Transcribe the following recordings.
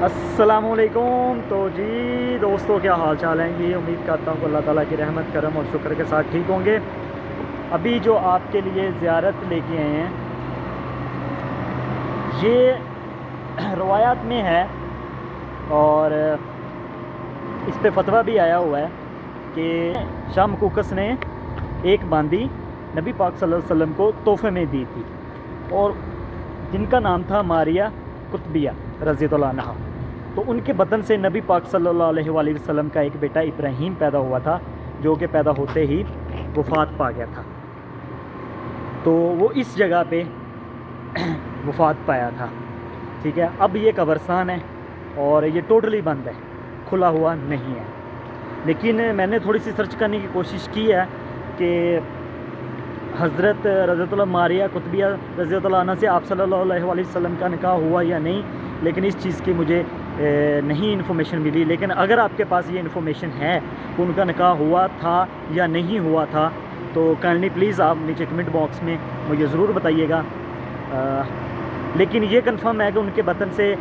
السلام علیکم۔ تو جی دوستوں، کیا حال چال ہیں جی؟ امید کرتا ہوں کہ اللہ تعالیٰ کی رحمت کرم اور شکر کے ساتھ ٹھیک ہوں گے۔ ابھی جو آپ کے لیے زیارت لے کے آئے ہیں، یہ روایات میں ہے اور اس پہ فتویٰ بھی آیا ہوا ہے کہ شاہ مقوقس نے ایک باندی نبی پاک صلی اللہ علیہ وسلم کو تحفے میں دی تھی، اور جن کا نام تھا ماریہ قطبیہ رضی اللہ عنہا۔ تو ان کے بدن سے نبی پاک صلی اللہ علیہ وآلہ وسلم کا ایک بیٹا ابراہیم پیدا ہوا تھا، جو کہ پیدا ہوتے ہی وفات پا گیا تھا۔ تو وہ اس جگہ پہ وفات پایا تھا، ٹھیک ہے۔ اب یہ قبرستان ہے اور یہ ٹوٹلی بند ہے، کھلا ہوا نہیں ہے۔ لیکن میں نے تھوڑی سی سرچ کرنے کی کوشش کی ہے کہ حضرت رضی اللہ ماریہ قطبیہ رضی اللہ عنہ سے آپ صلی اللہ علیہ وآلہ وسلم کا نکاح ہوا یا نہیں، لیکن اس چیز کی مجھے نہیں انفارمیشن ملی۔ لیکن اگر آپ کے پاس یہ انفارمیشن ہے کہ ان کا نکاح ہوا تھا یا نہیں ہوا تھا، تو کائنڈلی پلیز آپ نیچے کمنٹ باکس میں مجھے ضرور بتائیے گا۔ لیکن یہ کنفرم ہے کہ ان کے بدن سے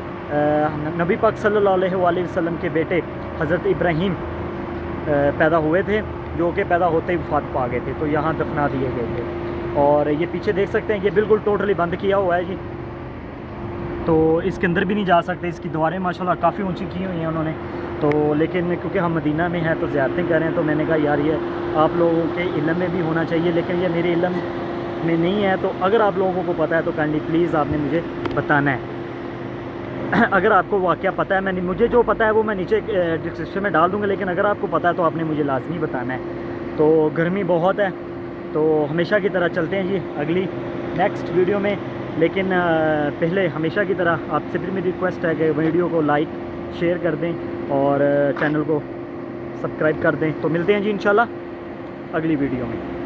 نبی پاک صلی اللہ علیہ وآلہ وسلم کے بیٹے حضرت ابراہیم پیدا ہوئے تھے، جو کہ پیدا ہوتے ہی وفات پا گئے تھے، تو یہاں دفنا دیے گئے تھے۔ اور یہ پیچھے دیکھ سکتے ہیں، یہ بالکل ٹوٹلی بند کیا ہوا ہے جی، تو اس کے اندر بھی نہیں جا سکتے۔ اس کی دیواریں ماشاءاللہ کافی اونچی کی ہوئی ہیں انہوں نے، تو لیکن کیونکہ ہم مدینہ میں ہیں تو زیارتیں کر رہے ہیں، تو میں نے کہا یار یہ آپ لوگوں کے علم میں بھی ہونا چاہیے، لیکن یہ میرے علم میں نہیں ہے۔ تو اگر آپ لوگوں کو پتہ ہے تو کائنڈلی پلیز آپ نے مجھے بتانا ہے۔ اگر آپ کو واقعہ پتہ ہے، مجھے جو پتہ ہے وہ میں نیچے ڈسکرپشن میں ڈال دوں گا، لیکن اگر آپ کو پتہ ہے تو آپ نے مجھے لازمی بتانا ہے۔ تو گرمی بہت ہے، تو ہمیشہ کی طرح چلتے ہیں جی اگلی نیکسٹ ویڈیو میں۔ لیکن پہلے ہمیشہ کی طرح آپ سے پھر میری ریکویسٹ ہے کہ ویڈیو کو لائک شیئر کر دیں اور چینل کو سبسکرائب کر دیں۔ تو ملتے ہیں جی انشاءاللہ اگلی ویڈیو میں۔